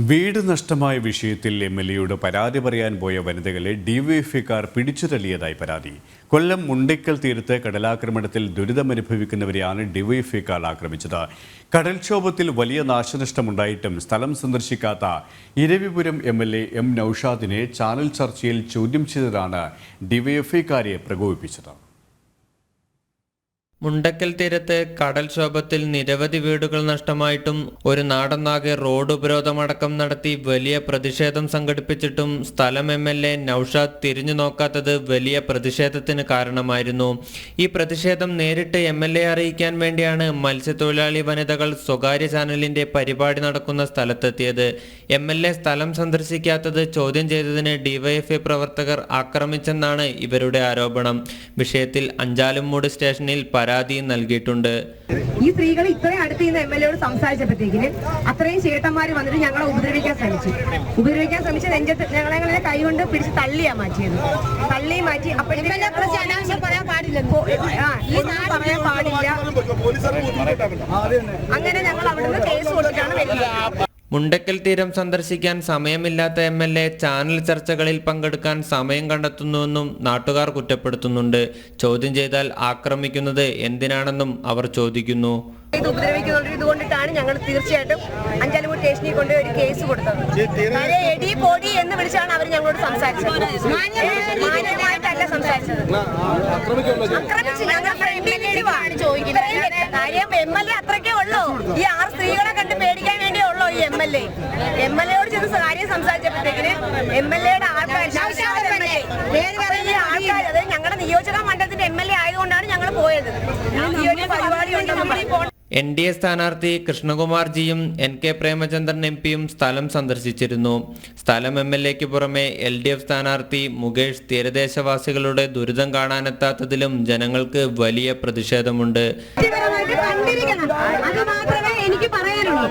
വീട് നഷ്ടമായ വിഷയത്തിൽ എംഎൽഎയോട് പരാതി പറയാൻ പോയ വനിതകളെ ഡിവൈഎഫ്ഐക്കാർ പിടിച്ചുതള്ളിയതായി പരാതി. കൊല്ലം മുണ്ടയ്ക്കൽ തീരത്ത് കടലാക്രമണത്തിൽ ദുരിതമനുഭവിക്കുന്നവരെയാണ് ഡിവൈഎഫ്ഐക്കാർ ആക്രമിച്ചത്. കടൽക്ഷോഭത്തിൽ വലിയ നാശനഷ്ടമുണ്ടായിട്ടും സ്ഥലം സന്ദർശിക്കാത്ത ഇരവിപുരം എംഎൽഎ എം നൌഷാദിനെ ചാനൽ ചർച്ചയിൽ ചോദ്യം ചെയ്തതാണ് ഡിവൈഎഫ്ഐക്കാരെ പ്രകോപിപ്പിച്ചത്. മുണ്ടക്കൽ തീരത്ത് കടൽക്ഷോഭത്തിൽ നിരവധി വീടുകൾ നഷ്ടമായിട്ടും ഒരു നാടൊന്നാകെ റോഡ് ഉപരോധമടക്കം നടത്തി വലിയ പ്രതിഷേധം സംഘടിപ്പിച്ചിട്ടും സ്ഥലം എംഎൽഎ നൌഷാദ് തിരിഞ്ഞു നോക്കാത്തത് വലിയ പ്രതിഷേധത്തിന് കാരണമായിരുന്നു. ഈ പ്രതിഷേധം നേരിട്ട് എംഎൽഎ അറിയിക്കാൻ വേണ്ടിയാണ് മത്സ്യത്തൊഴിലാളി വനിതകൾ സ്വകാര്യ ചാനലിന്റെ പരിപാടി നടക്കുന്ന സ്ഥലത്തെത്തിയത്. എംഎൽഎ സ്ഥലം സന്ദർശിക്കാത്തത് ചോദ്യം ചെയ്തതിന് ഡിവൈഎഫ്ഐ പ്രവർത്തകർ ആക്രമിച്ചെന്നാണ് ഇവരുടെ ആരോപണം. വിഷയത്തിൽ അഞ്ചാലുംമൂട് സ്റ്റേഷനിൽ പരാതി നൽകിയിട്ടുണ്ട്. ഈ സ്ത്രീകൾ ഇത്രയും അടുത്ത് നിന്ന് എംഎൽഎയോട് സംസാരിച്ചപ്പോഴത്തേക്കിന് അത്രയും ചേട്ടന്മാര് വന്നിട്ട് ഞങ്ങളെ ഉപദ്രവിക്കാൻ ശ്രമിച്ച് നെഞ്ചത്ത് ഞങ്ങളെ കൈകൊണ്ട് പിടിച്ച് തള്ളിയാ മാറ്റിയത്. തള്ളി മാറ്റി പറയാൻ പാടില്ല. അങ്ങനെ ഞങ്ങൾ അവിടുന്ന് കേസ് കൊടുത്തിട്ടാണ് വരുന്നത്. മുണ്ടക്കൽ തീരം സന്ദർശിക്കാൻ സമയമില്ലാത്ത എംഎൽഎ ചാനൽ ചർച്ചകളിൽ പങ്കെടുക്കാൻ സമയം കണ്ടെത്തുന്നുവെന്നും നാട്ടുകാർ കുറ്റപ്പെടുത്തുന്നുണ്ട്. ചോദ്യം ചെയ്താൽ ആക്രമിക്കുന്നത് എന്തിനാണെന്നും അവർ ചോദിക്കുന്നു. ഇത് ഉപദ്രവിക്കുന്നുകൊണ്ടിട്ടാണ് ഞങ്ങൾ തീർച്ചയായിട്ടും അഞ്ചാലുമൂട് സ്റ്റേഷനിൽ കൊണ്ട് ഒരു കേസ് കൊടുത്തത്. എടി പൊടി എന്ന് വിളിച്ചാണ് അവർ ഞങ്ങളോട് സംസാരിച്ചത്. മാന്യമായിട്ടല്ല സംസാരിച്ചത്. കാര്യം എംഎൽഎ അത്രയ്ക്കേ ഉള്ളൂ. ഈ 6 സ്ത്രീകളെ കണ്ട് പേടിക്കാൻ വേണ്ടിയേ ഉള്ളൂ ഈ എംഎൽഎയോട് ചെന്ന് കാര്യം സംസാരിച്ചപ്പോഴത്തേക്കിന് എംഎൽഎയുടെ ആൾക്കാർ അതായത് ഞങ്ങളുടെ നിയോജക മണ്ഡലത്തിന്റെ എംഎൽഎ ആയതുകൊണ്ടാണ് ഞങ്ങൾ പോയത്. ഈ ഒരു പരിപാടി ഉണ്ടെന്ന് എൻഡിഎ സ്ഥാനാർത്ഥി കൃഷ്ണകുമാർ ജിയും എൻ.കെ. പ്രേമചന്ദ്രൻ എംപിയും സ്ഥലം സന്ദർശിച്ചിരുന്നു. സ്ഥലം എംഎൽഎക്ക് പുറമെ എൽഡിഎഫ് സ്ഥാനാർത്ഥി മുകേഷ് തീരദേശവാസികളുടെ ദുരിതം കാണാനെത്താത്തതിലും ജനങ്ങൾക്ക് വലിയ പ്രതിഷേധമുണ്ട്. എനിക്ക് പറയാനുള്ളൂ,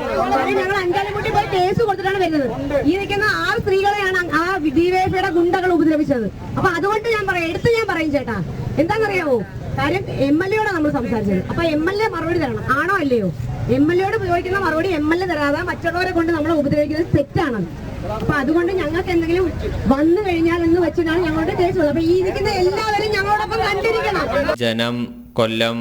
ഞങ്ങൾ അഞ്ചാലുമൂട്ടിൽ പോയി കേസ് കൊടുത്തിട്ടാണ് വരുന്നത്. ഈ നിൽക്കുന്ന 6 സ്ത്രീകളെയാണ് ആ ഡിവൈഎഫ്ഐയുടെ ഗുണ്ടകൾ ഉപദ്രവിച്ചത്. അപ്പൊ അതുകൊണ്ട് ഞാൻ പറയും ചേട്ടാ, എന്താണെന്നറിയാവോ, കാര്യം എംഎൽഎയോടാണ് നമ്മൾ സംസാരിച്ചത്. അപ്പൊ എംഎൽഎ മറുപടി തരണം, ആണോ അല്ലയോ? എംഎൽഎയോട് ചോദിക്കുന്ന മറുപടി എംഎൽഎ തരാതെ മറ്റുള്ളവരെ കൊണ്ട് നമ്മളെ ഉപദ്രവിക്കുന്നത് തെറ്റാണ്. അപ്പൊ അതുകൊണ്ട് ഞങ്ങൾക്ക് എന്തെങ്കിലും വന്നു കഴിഞ്ഞാൽ എന്ന് വെച്ചിട്ടാണ് ഞങ്ങളുടെ കേസ് ഉള്ളത്. അപ്പൊ ഈ നിൽക്കുന്ന എല്ലാവരും ഞങ്ങളോടൊപ്പം കണ്ടിരിക്കണം. ജനം, കൊല്ലം.